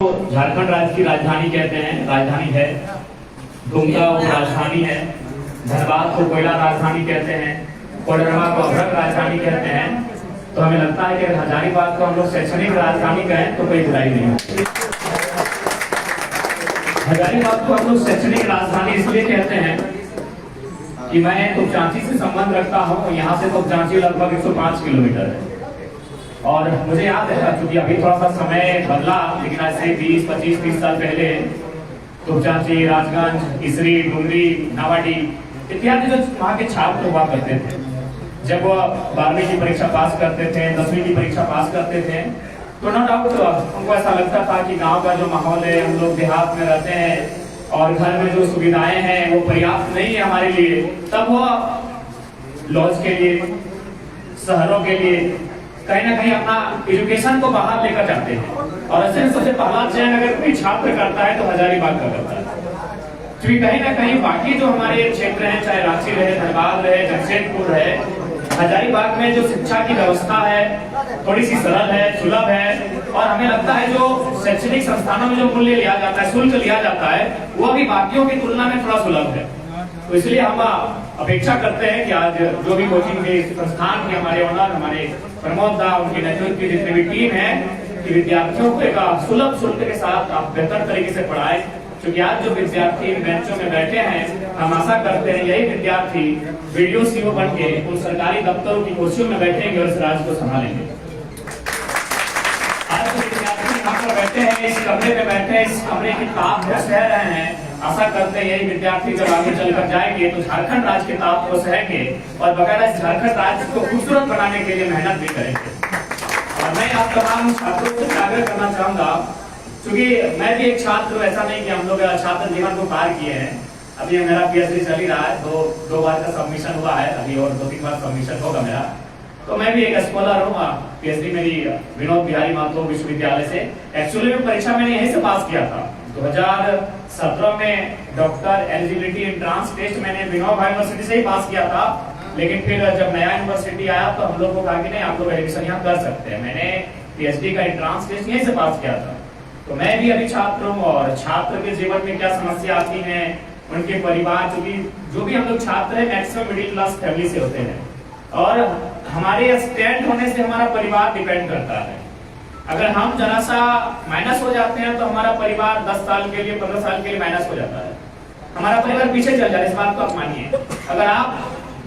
झारखंड राज्य की राजधानी कहते हैं, राजधानी है। दुमका वो राजधानी है। धनबाद को कोयला राजधानी कहते हैं। कोडरमा को अभ्रक राजधानी कहते हैं। तो हमें लगता है कि अगर हजारीबाग को हम लोग शैक्षणिक राजधानी कहें तो कोई बुराई नहीं होती। हजारीबाग को हम लोग शैक्षणिक राजधानी इसलिए कहते हैं कि मैं तोपचांची से संबंध रखता हूँ। यहाँ से तोपचांची लगभग 105 किलोमीटर है। और मुझे याद है, क्योंकि अभी थोड़ा सा समय बदला, लेकिन आज से 20, 25, 30 साल पहले तोपचांची, राजगंज, इसरी, डुंगरी, नावाडी इत्यादि जो वहाँ के छात्र हुआ करते थे, जब वो 12वीं की परीक्षा पास करते थे, 10वीं की परीक्षा पास करते थे, तो नो डाउट उनको ऐसा लगता था कि गांव का जो माहौल है, हम लोग देहात में रहते हैं और घर में जो सुविधाएं हैं वो पर्याप्त नहीं है हमारे लिए। तब वो लॉज के लिए, शहरों के लिए कहीं ना कहीं अपना एजुकेशन को बाहर लेकर जाते हैं। और ऐसे में सबसे पहला चयन अगर कोई छात्र करता है तो हजारीबाग का करता है, क्योंकि कहीं ना कहीं बाकी जो हमारे क्षेत्र हैं, चाहे रांची रहे, धनबाद रहे, जमशेदपुर रहे, हजारीबाग में जो शिक्षा की व्यवस्था है थोड़ी सी सरल है, सुलभ है। और हमें लगता है जो शैक्षणिक संस्थानों में जो मूल्य लिया जाता है, शुल्क लिया जाता है, वो भी बाकियों की तुलना में थोड़ा सुलभ है। तो इसलिए हम अपेक्षा करते हैं कि आज जो भी कोचिंग के संस्थान के हमारे ओनर, हमारे प्रमोद दा, उनके नेतृत्व की जितनी भी टीम है, कि विद्यार्थियों को एक सुलभ शुल्क के साथ आप बेहतर तरीके से पढ़ाएं। क्योंकि आज जो विद्यार्थी इन बेंचों में बैठे हैं, हम आशा करते हैं यही विद्यार्थी वीडियो सीओ बन के उन सरकारी दफ्तरों की कुर्सियों में बैठेंगे और इस राज्य को संभालेंगे। आज जो विद्यार्थी यहाँ पर बैठे हैं, इस कमरे में बैठे हैं, इस कमरे की ताप को सह रहे हैं, आशा करते हैं यही विद्यार्थी जब आगे चलकर जाएंगे तो झारखंड राज्य के ताप को सहेंगे और बकायदा झारखंड राज्य को खूबसूरत बनाने के लिए मेहनत भी करेंगे। और मैं आप तमाम छात्रों से आग्रह करना चाहूंगा, क्योंकि मैं भी एक छात्र, ऐसा नहीं कि हम लोग छात्र जीवन को पार किए हैं। अभी मेरा पीएचडी चल ही रहा है, दो बार का सबमिशन हुआ है, अभी और 2-3 बार सबमिशन होगा मेरा। तो मैं भी एक स्कॉलर हूँ। पीएचडी मेरी विनोद बिहारी महतो विश्वविद्यालय से। एक्चुअली में परीक्षा मैंने यहीं से पास किया था। 2017 में डॉक्टर एलिजिबिलिटी एंट्रांस टेस्ट मैंने विनोबा यूनिवर्सिटी से ही पास किया था। लेकिन फिर जब नया यूनिवर्सिटी आया तो हम लोग को कहा कि नहीं, आप लोग एडमिशन यहाँ कर सकते हैं। मैंने पीएचडी का एंट्रांस टेस्ट यहीं से पास किया था। तो मैं भी अभी छात्र हूँ और छात्र के जीवन में क्या समस्या आती है, उनके परिवार, क्योंकि जो भी हम लोग छात्र हैं मैक्सिमम मिडिल क्लास फैमिली से होते हैं और हमारे स्टैंड होने से हमारा परिवार डिपेंड करता है। अगर हम जरा सा माइनस हो जाते हैं तो हमारा परिवार 10 साल के लिए, 15 साल के लिए माइनस हो जाता है। हमारा परिवार पीछे चल जाता है, इस बात को आप मानिए। अगर आप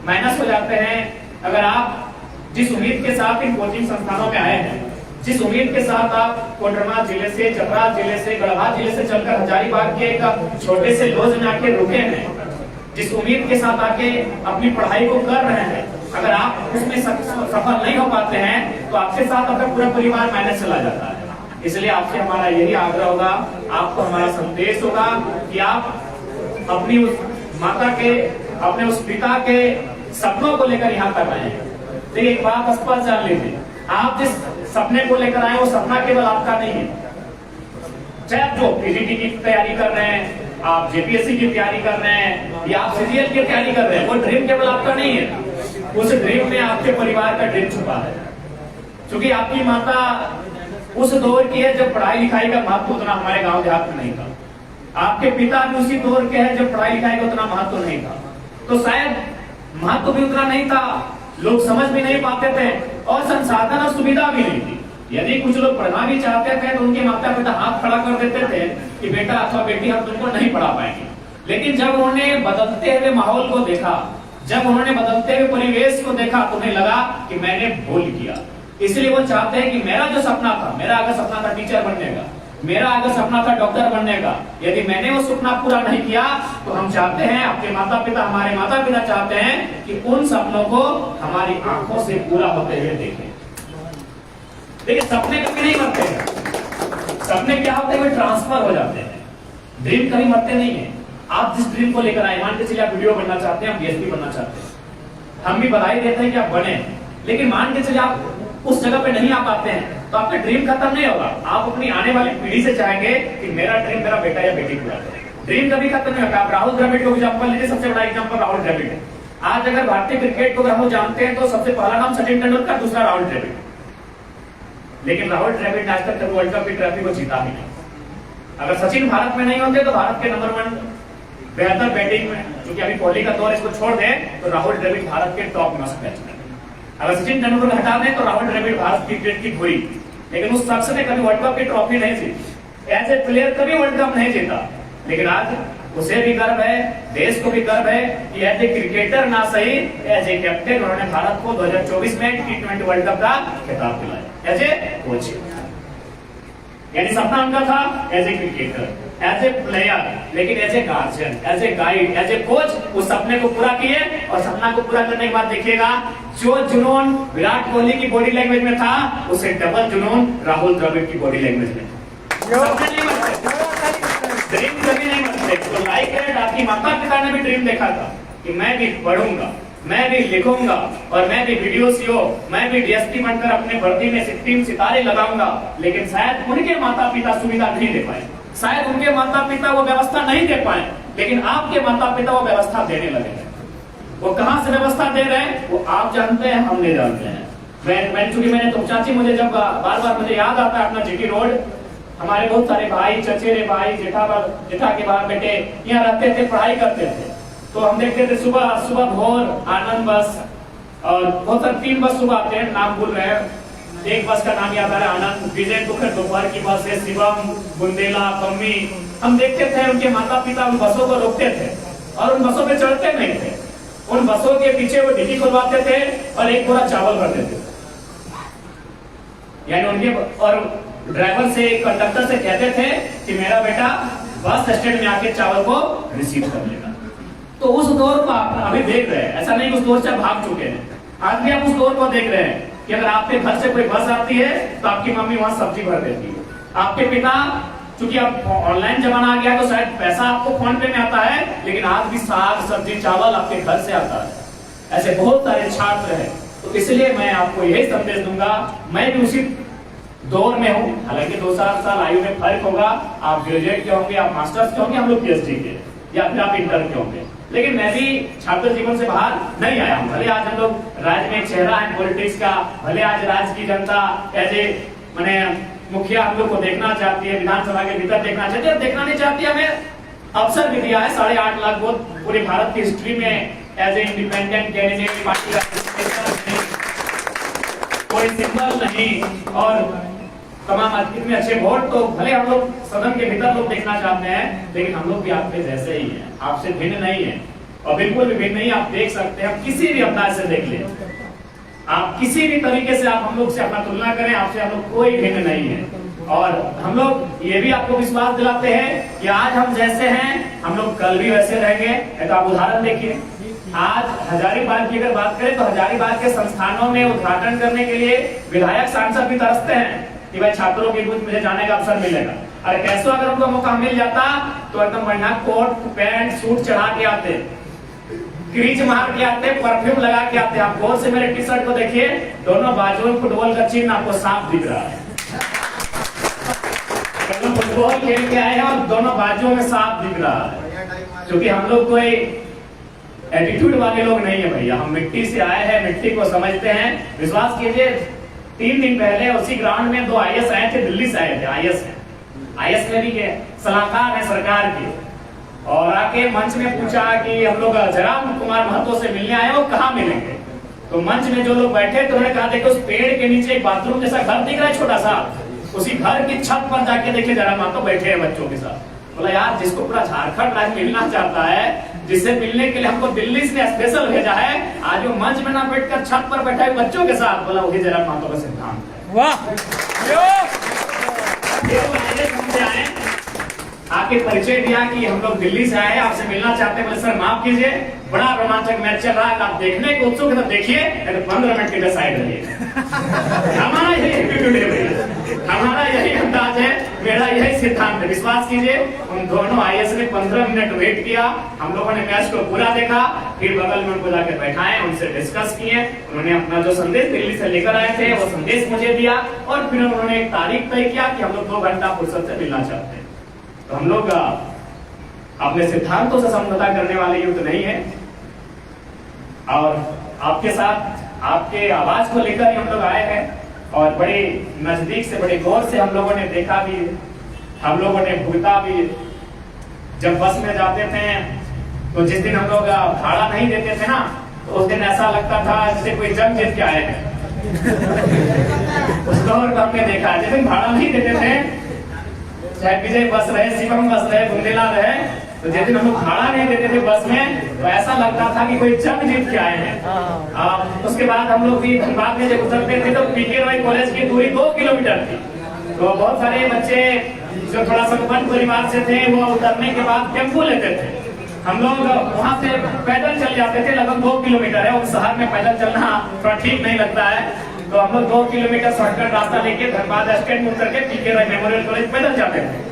माइनस हो जाते हैं, अगर आप जिस उम्मीद के साथ इन कोचिंग संस्थानों में आए हैं, जिस उम्मीद के साथ आप कोडरमा जिले से, चतरा जिले से, गढ़वा जिले से चलकर हजारीबाग के एक छोटे से लॉज में आके रुके हैं, जिस उम्मीद के साथ आके अपनी पढ़ाई को कर रहे हैं, अगर आप उसमें सफल नहीं हो पाते हैं तो आपके साथ आपका पूरा परिवार माइनस चला जाता है। इसलिए आपसे हमारा यही आग्रह होगा, आपको हमारा संदेश होगा कि आप अपनी उस माता के, अपने उस पिता के सपनों को लेकर यहाँ तक आए हैं। देखिए एक बात स्पष्ट जान लीजिए, आप जिस सपने को लेकर आए वो सपना केवल आपका नहीं है। चाहे आप जो पीजीटी की तैयारी कर रहे हैं, आप जेपीएससी की तैयारी कर रहे हैं या आप सीजीएल की तैयारी कर रहे हैं, वो ड्रीम केवल आपका नहीं है। उस ड्रीम में आपके परिवार का ड्रीम छुपा है। क्योंकि आपकी माता उस दौर की है जब पढ़ाई लिखाई का महत्व उतना हमारे गांव देहात में नहीं था। आपके पिता भी उसी दौर के हैं जब पढ़ाई लिखाई का उतना महत्व नहीं था। तो शायद महत्व भी उतना नहीं था, लोग समझ भी नहीं पाते थे और संसाधन और सुविधा भी नहीं थी। यदि कुछ लोग पढ़ना भी चाहते थे तो उनके माता पिता हाथ खड़ा कर देते थे कि बेटा अथवा बेटी हम तुमको नहीं पढ़ा पाएंगे। लेकिन जब उन्होंने बदलते हुए माहौल को देखा, जब उन्होंने बदलते हुए परिवेश को देखा, तो उन्हें लगा कि मैंने भूल किया। इसलिए वो चाहते हैं कि मेरा जो सपना था, मेरा अगर सपना था टीचर बनने का, मेरा अगर सपना था डॉक्टर बनने का, यदि मैंने वो सपना पूरा नहीं किया तो हम चाहते हैं, आपके माता पिता, हमारे माता पिता चाहते हैं कि उन सपनों को हमारी आंखों से पूरा होते हुए देखें। देखिए सपने कभी नहीं मरते हैं, सपने क्या होते हैं, ट्रांसफर हो जाते हैं। ड्रीम कभी मरते नहीं है। आप जिस ड्रीम को लेकर आए, मान के चलिए आप वीडियो बनना चाहते हैं, पीएचडी बनना चाहते हैं, हम भी बधाई देते हैं कि आप बने। लेकिन मान के चलिए आप उस जगह पे नहीं आ पाते हैं तो आपका ड्रीम खत्म नहीं होगा। आप अपनी आने वाली पीढ़ी से चाहेंगे कि मेरा ड्रीम मेरा बेटा या बेटी पूरा करे। ड्रीम कभी खत्म नहीं होगा। आप राहुल द्रविड़ को एग्जांपल लीजिए, सबसे बड़ा एग्जांपल राहुल द्रविड़ है। आज अगर भारतीय क्रिकेट को हम जानते हैं तो सबसे पहला नाम सचिन तेंदुलकर, दूसरा राहुल द्रविड़। लेकिन राहुल द्रविड़ ने आज तक वर्ल्ड कप की ट्रॉफी को जीता ही नहीं। अगर सचिन भारत में नहीं होते तो भारत के नंबर 1 बेहतर बैटिंग में, क्योंकि अभी कोहली का दौर इसको छोड़ दे तो राहुल द्रविड़ भारत के टॉप मोस्ट बैट्समैन। अगर सचिन तेंदुलकर हटा दें तो राहुल द्रविड़ भारत क्रिकेट की धुरी, लेकिन उस शख्स ने कभी वर्ल्ड कप की ट्रॉफी नहीं जीती, एज ए प्लेयर कभी वर्ल्ड कप नहीं जीता। लेकिन आज उसे भी गर्व है, देश को भी गर्व है कि एज ए क्रिकेटर ना सही, एज ए कैप्टन उन्होंने भारत को 2024 में T20 वर्ल्ड कप का खिताब दिलाया एज ए कोच। यानी सपना उनका था as a cricketer, as a player, लेकिन as a guardian, as a guide, as a coach उस सपने को पूरा किए। और सपना को पूरा करने के बाद देखिएगा जो जुनून विराट कोहली की बॉडी लैंग्वेज में था, उसे डबल जुनून राहुल द्रविड़ की बॉडी लैंग्वेज में। ड्रीम कभी नहीं मरते। तो लाइक है, आपकी माता पिता ने भी ड्रीम देखा था कि मैं भी पढ़ूंगा, मैं भी लिखूंगा और मैं भी वीडियो सीओ, मैं भी डीएसपी बनकर अपने वर्दी में सितारे लगाऊंगा। लेकिन शायद उनके माता पिता सुविधा नहीं दे पाए, शायद उनके माता पिता वो व्यवस्था नहीं दे पाए, लेकिन आपके माता पिता वो व्यवस्था देने लगे हैं। वो कहां से व्यवस्था दे रहे हैं वो आप जानते हैं, हम नहीं जानते हैं। मैंने तो चाची, मुझे जब बार बार मुझे याद आता है अपना जीटी रोड, हमारे बहुत सारे भाई, चचेरे भाई, जेठा के बाहर बेटे यहाँ रहते थे, पढ़ाई करते थे। तो हम देखते थे सुबह भोर आनंद बस और बहुत सारे 3 बस सुबह आते हैं, नाम भूल रहे हैं, एक बस का नाम याद आ रहा है आनंद, विजय दुखर दोपहर की बस है, शिवम, बुंदेला, पम्मी। हम देखते थे उनके माता पिता उन बसों को रोकते थे और उन बसों पे चढ़ते नहीं थे। उन बसों के पीछे वो डिग्गी खुलवाते थे और एक बोरा चावल भर देते थे। यानी उनके और ड्राइवर से, कंडक्टर से कहते थे कि मेरा बेटा बस स्टैंड में आके चावल को रिसीव कर लेगा। तो उस दौर को आप अभी देख रहे हैं, ऐसा नहीं उस दौर से भाग चुके हैं, आज भी आप उस दौर को देख रहे हैं कि अगर आपके घर से कोई बस आती है तो आपकी मम्मी वहां सब्जी भर देती है। आपके पिता, चूंकि अब ऑनलाइन जमाना आ गया तो शायद पैसा आपको फोन पे में आता है, लेकिन आज भी साग सब्जी चावल आपके घर से आता है। ऐसे बहुत सारे छात्र हैं। तो इसलिए मैं आपको यही संदेश दूंगा, मैं भी उसी दौर में हूँ, हालांकि 2-4 साल आयु में फर्क होगा, आप ग्रेजुएट के होंगे, आप मास्टर्स के होंगे, हम लोग पीएचडी के, या फिर आप इंटर के होंगे, लेकिन मैं भी छात्र जीवन से बाहर नहीं आया हूँ। भले आज हम लोग राज्य में एक चेहरा है पॉलिटिक्स का, भले आज राज्य की जनता एज ए मैंने मुखिया हम लोग को देखना चाहती है, विधानसभा के भीतर देखना चाहती है, देखना नहीं चाहती, हमें अवसर भी दिया है। 8.5 लाख वोट पूरे भारत की हिस्ट्री में as a independent candidate, party का कोई सिंबल नहीं और तमाम इतने अच्छे वोट, तो भले हम लोग सदन के भीतर लोग देखना चाहते हैं, लेकिन हम लोग भी आपके जैसे ही हैं, आपसे भिन्न नहीं है और बिल्कुल भी भिन्न नहीं। आप देख सकते हैं, किसी भी अंदाज से देख लें, आप किसी भी तरीके से आप हम लोग से अपना तुलना करें, आपसे हम लोग कोई भिन्न नहीं है। और हम लोग ये भी आपको विश्वास दिलाते हैं कि आज हम जैसे हैं, हम लोग कल भी वैसे रहेंगे। तो आप उदाहरण देखिए, आज हजारीबाग की अगर बात करें तो हजारीबाग के संस्थानों में उद्घाटन करने के लिए विधायक सांसद भी तरसते हैं कि भाई छात्रों के बीच मुझे जाने का अवसर मिलेगा। अरे कैसे अगर उनको मौका मिल जाता तो एकदम बढ़िया कोट पैंट सूट चढ़ा के आते, क्रीच मार के आते, परफ्यूम लगा के आते। आप गौर से मेरे टी शर्ट को देखिए, दोनों बाजुओं में फुटबॉल का चिन्ह आपको साफ दिख रहा है। फुटबॉल खेल के आए हैं और दोनों बाजुओं में साफ दिख रहा है, क्योंकि हम लोग कोई एटीट्यूड वाले लोग नहीं है भैया, हम मिट्टी से आए हैं, मिट्टी को समझते हैं। विश्वास कीजिए, 3 दिन पहले उसी ग्राउंड में 2 आईएएस आए थे, दिल्ली से आए थे। आईएएस में भी के सलाहकार है सरकार के, और आके मंच में पूछा कि हम लोग जयराम कुमार महतो से मिलने आए, वो कहाँ मिलेंगे। तो मंच में जो लोग बैठे थे उन्होंने कहा, देखो उस पेड़ के नीचे एक बाथरूम जैसा घर दिख रहा है छोटा सा, उसी घर की छत पर जाके देखिए जयराम महतो बैठे हैं बच्चों के साथ। बोला यार, जिसको पूरा झारखंड राज्य मिलना चाहता है, जिससे मिलने के लिए हमको दिल्ली से स्पेशल भेजा है, आज वो मंच में ना बैठकर छत पर बैठा है बच्चों के साथ। बोला वही जयराम महतो का सिद्धांत है। वाह, आके परिचय दिया कि हम लोग दिल्ली से आए, आपसे मिलना चाहते हैं। बोले सर माफ कीजिए, बड़ा रोमांचक मैच चल रहा है, आप देखने के उत्सुक है तो देखिए, 15 मिनट के साइड रहिए। हमारा यही एटीट्यूड है भैया, हमारा यही अंदाज है, मेरा यही सिद्धांत है। विश्वास कीजिए, उन दोनों आईएएस ने 15 मिनट वेट किया, हम लोगों ने मैच को पूरा देखा, फिर बगल में उनको जाकर बैठाए, उनसे डिस्कस किए, उन्होंने अपना जो संदेश दिल्ली से लेकर आए थे वो संदेश मुझे दिया, और फिर उन्होंने एक तारीख तय किया कि हम लोग 2 घंटा फुर्सत से मिलना चाहते हैं। तो हम लोग अपने सिद्धांतों से समझौता करने वाले युद्ध नहीं है, और आपके साथ आपके आवाज को लेकर ही हम लोग आए हैं, और बड़े नजदीक से, बड़े गौर से हम लोगों ने देखा भी हम लोगों ने भुगता भी। जब बस में जाते थे तो जिस दिन हम लोग भाड़ा नहीं देते थे ना, तो उस दिन ऐसा लगता था जैसे कोई जंग जीत के आए हैं। उस दौर को हमने देखा है, जिस दिन भाड़ा नहीं देते थे, चाहे विजय बस रहे, शिवम बस रहे, बुंदेला रहे, तो जिस दिन हम लोग भाड़ा नहीं देते थे बस में, तो ऐसा लगता था कि कोई जंग जीत के आए हैं। उसके बाद हम लोग भी धनबाद में जब उतरते थे तो पीके रॉय कॉलेज की दूरी 2 किलोमीटर थी। तो बहुत सारे बच्चे जो थोड़ा संपन्न परिवार से थे, वो उतरने के बाद टेम्पो लेते थे। हम लोग वहाँ से पैदल चल जाते थे, लगभग 2 किलोमीटर है, और शहर में पैदल चलना थोड़ा ठीक नहीं लगता है, तो हम लोग 2 किलोमीटर शॉर्टकट रास्ता लेके धनबाद स्टैंड में उतर के पीके रॉय मेमोरियल कॉलेज पैदल जाते थे।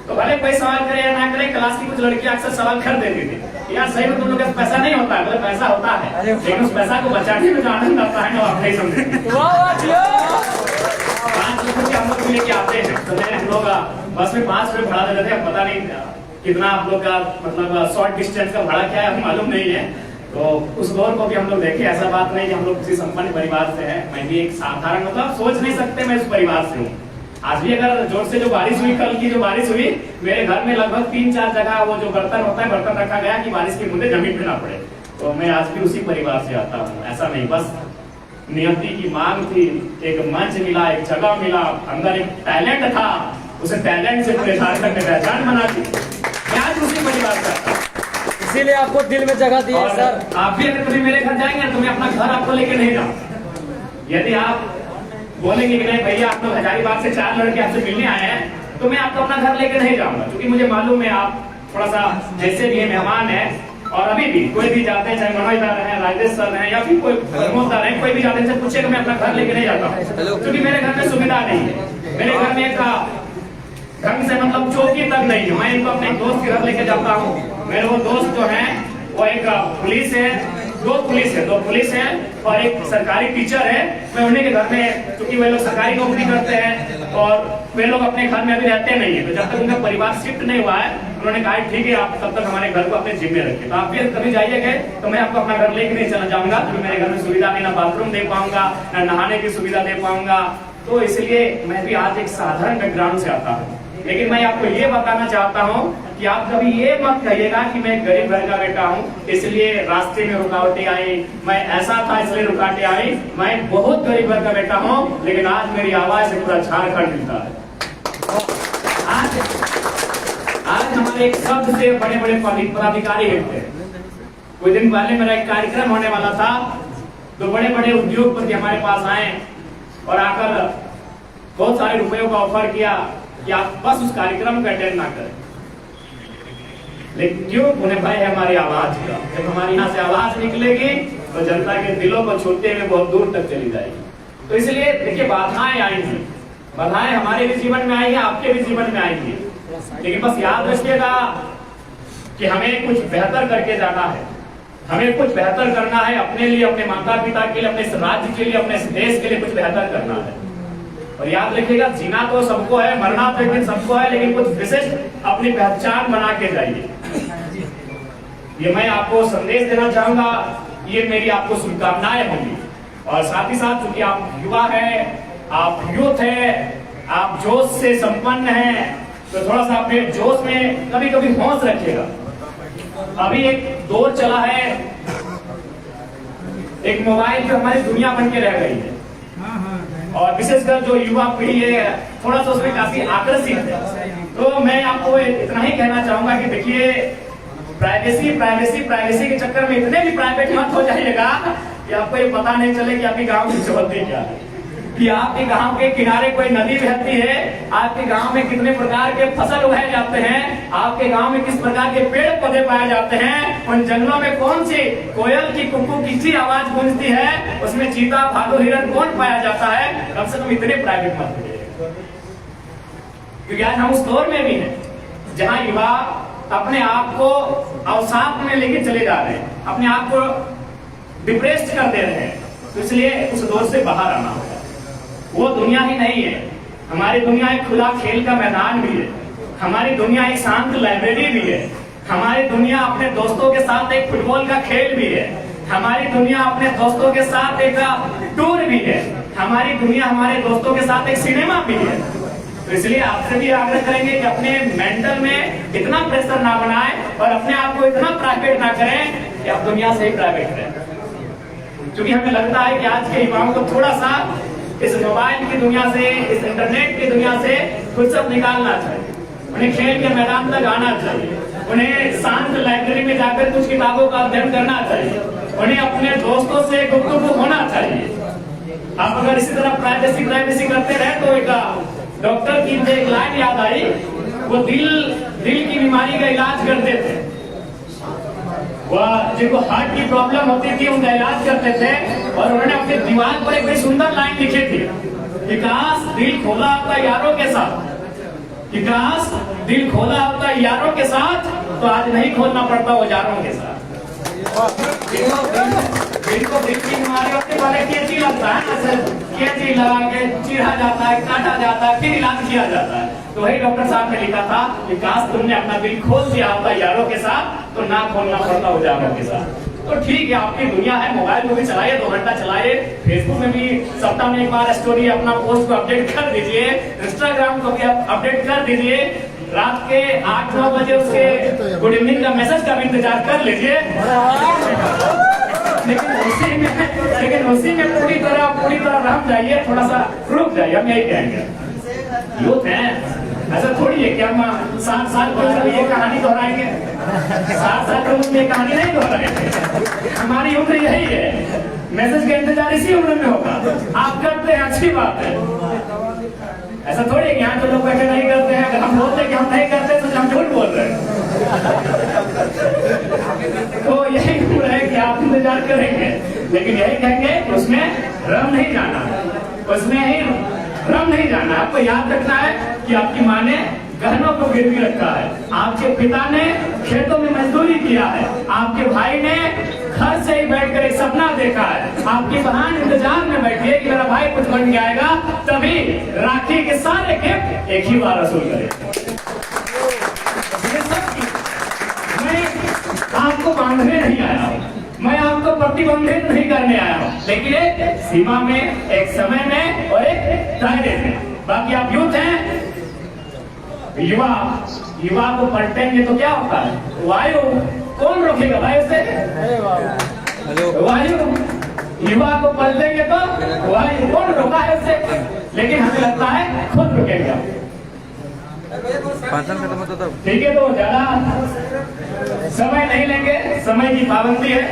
तो भले कोई सवाल करे या ना करे, क्लास की कुछ लड़कियां अक्सर सवाल कर देती थी, यार सही में तुम लोग का पैसा नहीं होता है, मतलब पैसा होता है, लेकिन उस पैसा को बचाने में जो आनंद आता है ना, आप नहीं समझेंगे। 5 रुपये हम लोग लेके आते हैं, तो हम लोग बस में 5 रुपये भाड़ा देते थे। पता नहीं कितना आप लोग का मतलब शॉर्ट डिस्टेंस का भाड़ा क्या है मालूम नहीं है। तो उस दौर को भी हम लोग देखे। ऐसा बात नहीं कि हम लोग किसी संपन्न परिवार से है, मैं भी एक साधारण, मतलब सोच नहीं सकते मैं उस परिवार से हूँ। आज भी अगर जोर से जो बारिश हुई, कल की जो बारिश हुई, मेरे घर में लगभग 3-4 जगह वो जो बर्तन होता है, बर्तन रखा गया कि बारिश के बूंदे जमीन पे ना पड़े। तो मैं आज भी उसी परिवार से आता हूँ। ऐसा नहीं, बस नियति की मांग थी, एक मंच मिला, एक जगह मिला, अंदर एक टैलेंट था, उसे टैलेंट से पूरे झारखंड में पहचान बना दी। मैं आज उसी परिवार से आता हूँ, इसीलिए आपको दिल में जगह दी है सर। आप भी अगर कभी मेरे घर जाएंगे तो मैं अपना घर आपको लेके नहीं जाऊँ। यदि आप बोलेंगे कि नहीं भैया आप लोग हजारीबाग से 4 लड़के आपसे मिलने आए हैं, तो मैं आपको अपना घर लेके नहीं जाऊंगा, क्योंकि मुझे मालूम है आप थोड़ा सा जैसे भी मेहमान है। और अभी भी कोई भी जाते हैं, चाहे मनोज सर हैं, राजेश सर हैं, या फिर कोई प्रमोद सर हैं, कोई भी जाते हैं, पूछेगा मैं अपना घर लेके नहीं जाता हूँ, क्योंकि मेरे घर में सुविधा नहीं है। मेरे घर में एक ढंग से मतलब चौकी तक नहीं है। मैं इनको अपने दोस्त के घर लेके जाता हूँ। मेरे वो दोस्त जो हैं वो एक पुलिस है, 2 पुलिस है और एक सरकारी टीचर है। मैं उन्हीं के घर में, क्योंकि वे लोग सरकारी नौकरी करते हैं और वे लोग अपने घर में अभी रहते नहीं है, तो जब तक उनका परिवार शिफ्ट नहीं हुआ है, उन्होंने कहा ठीक है आप तब तक हमारे घर को अपने जिम्मे रखें। तो आप भी कभी जाइएगा तो मैं आपको अपना घर लेके नहीं चला जाऊंगा, क्योंकि मेरे घर में सुविधा नहीं, ना बाथरूम दे पाऊंगा, ना नहाने की सुविधा दे पाऊंगा। तो इसलिए मैं भी आज एक साधारण बैकग्राउंड से आता हूँ, लेकिन मैं आपको ये बताना चाहता हूँ कि आप कभी ये मत कहिएगा कि मैं गरीब घर का बेटा हूँ, इसलिए रास्ते में रुकावटें आई, मैं ऐसा था इसलिए रुकावटें आई। मैं बहुत गरीब घर का बेटा हूँ, लेकिन आज मेरी आवाज से पूरा झारखंड मिलता है। आज हमारे एक सबसे बड़े बड़े पदाधिकारी हैं। कुछ दिन पहले मेरा एक कार्यक्रम होने वाला था, तो बड़े बड़े उद्योगपति हमारे पास आए और आकर बहुत सारे रुपयों का ऑफर किया कि आप बस उस कार्यक्रम का अटेंड ना करें। लेकिन क्यों? उन्हें भय है हमारी आवाज का। जब हमारी यहाँ से आवाज निकलेगी तो जनता के दिलों को छूते हुए बहुत दूर तक चली जाएगी। तो इसलिए देखिए, बाधाएं आएंगी, बाधाएं हमारे भी जीवन में आएंगी, आपके भी जीवन में आएंगी, लेकिन बस याद रखिएगा कि हमें कुछ बेहतर करके जाना है, हमें कुछ बेहतर करना है अपने लिए, अपने माता पिता के लिए, अपने इस राज्य के लिए, अपने इस देश के लिए कुछ बेहतर करना है। और याद रखिएगा, जीना तो सबको है, मरना तो एक दिन सबको है, लेकिन कुछ विशिष्ट अपनी पहचान बना के जाइए। ये मैं आपको संदेश देना चाहूंगा, ये मेरी आपको शुभकामनाएं होंगी। और साथ ही साथ चूंकि आप युवा है, आप यूथ है, आप जोश से संपन्न हैं, तो थोड़ा सा अपने जोश में कभी कभी होश रखिएगा। अभी एक दौर चला है, एक मोबाइल जो हमारी दुनिया बन के रह गई है, और विशेषकर जो युवा पीढ़ी है थोड़ा सा उसमें काफी आकर्षित है। तो मैं आपको इतना ही कहना चाहूंगा कि देखिए, प्राइवेसी प्राइवेसी प्राइवेसी के चक्कर में इतने भी प्राइवेट मत हो जाइएगा कि आपको ये पता नहीं चले कि आपके गांव की चौहद्दी क्या है, कि आपके गांव के किनारे कोई नदी बहती है, आपके गांव में कितने प्रकार के फसल उगाए जाते हैं, आपके गांव में किस प्रकार के पेड़ पौधे पाए जाते हैं, उन जंगलों में कौन सी कोयल की कुकू किसी आवाज गूंजती है, उसमें चीता भालू हिरण कौन पाया जाता है। कम से कम इतने प्राइवेट मत होइए, क्योंकि आज हम उस दौर में भी हैं जहां युवा अपने आप को अवसाद में लेके चले जा रहे हैं, अपने आप को डिप्रेस्ड कर दे रहे हैं। तो इसलिए उस दौर से बाहर आना होगा। वो दुनिया ही नहीं है, हमारी दुनिया एक खुला खेल का मैदान भी है, हमारी दुनिया एक शांत लाइब्रेरी भी है, हमारी दुनिया अपने दोस्तों के साथ एक फुटबॉल का खेल भी है, हमारी दुनिया अपने दोस्तों के साथ एक टूर भी है, हमारी दुनिया हमारे दोस्तों के साथ एक सिनेमा भी है। तो इसलिए आपसे भी आग्रह करेंगे कि अपने मेंटल में इतना प्रेशर ना बनाएं और अपने आप को इतना प्राइवेट ना करें कि आप दुनिया से ही प्राइवेट रहें। क्योंकि हमें लगता है कि आज के युवाओं को थोड़ा सा इस मोबाइल की दुनिया से, इस इंटरनेट की दुनिया से फुर्सत निकालना चाहिए, उन्हें खेल के मैदान तक आना चाहिए, उन्हें शांत लाइब्रेरी में जाकर कुछ किताबों का अध्ययन करना चाहिए, उन्हें अपने दोस्तों से गुफ्तगू होना चाहिए। आप अगर इसी तरह प्राइवेसी करते रहे तो एक डॉक्टर की मुझे एक लाइन याद आई, वो दिल की बीमारी का इलाज करते थे, वह जिनको हार्ट की प्रॉब्लम होती थी उनका इलाज करते थे, और उन्होंने अपने दीवार पर एक बड़ी सुंदर लाइन लिखी थी कि काश दिल खोला होता यारों के साथ, कि काश दिल खोला होता यारों के साथ तो आज नहीं खोलना पड़ता वो यारों के साथ। दिल को दिल की बीमारी होती पहले कैंची लगता है ना, कैंची लगा के चिढ़ा जाता है, काटा जाता है, फिर इलाज किया जाता है। तो वही डॉक्टर साहब ने लिखा था कि काश तुमने अपना दिल खोल दिया होता यारों के साथ तो ना खोलना पड़ता वो यारों के साथ। तो ठीक है, आपकी दुनिया है, मोबाइल में भी चलाइए, 2 घंटा चलाइए, फेसबुक में भी सप्ताह में एक बार स्टोरी अपना पोस्ट को अपडेट कर दीजिए, इंस्टाग्राम को भी अपडेट कर दीजिए, रात के 8-9 बजे उसके गुड इवनिंग का मैसेज का भी इंतजार कर लीजिए, लेकिन उसी में पूरी तरह रम जाइए, थोड़ा सा रुक जाइए। हम यही कहेंगे यूथ हैं, ऐसा थोड़ी है कि हम 7 साल पहले ये कहानी दोहराएंगे, 7 साल पहले ये कहानी नहीं दोहराएंगे। हमारी उम्र यही है, मैसेज का इंतजार इसी उम्र में होगा। आप करते हैं, अच्छी बात है, ऐसा थोड़ी है कि यहाँ तो लोग बैठे नहीं करते हैं। अगर हम बोलते हैं कि हम नहीं करते तो हम झूठ बोल रहे हैं। तो यही उम्र है कि आप इंतजार करेंगे, लेकिन यही कहेंगे उसमें रम नहीं जाना, उसमें ही रम नहीं जाना। आपको याद रखना है कि आपकी माँ ने गहनों को गिरवी रखा है, आपके पिता ने खेतों में मजदूरी किया है, आपके भाई ने घर से ही बैठकर एक सपना देखा है, आपकी बहन इंतजार में बैठी है कि मेरा भाई कुछ बन जाएगा तभी राखी के सारे गिफ्ट एक ही बार वसूल करेगा। मैं आपको बांधने नहीं आया हूँ, मैं आपको प्रतिबंधित नहीं करने आया हूँ, लेकिन एक सीमा में, एक समय में और एक दायरे में। बाकी आप यूथ हैं, युवा को पलटेंगे तो क्या होता है, वायु कौन रोकेगा वायु से? वायु युवा को पलटेंगे तो वायु कौन रोका है उससे? लेकिन हमें लगता है खुद रुकेगा। ठीक है, तो ज्यादा समय नहीं लेंगे, समय की पाबंदी है।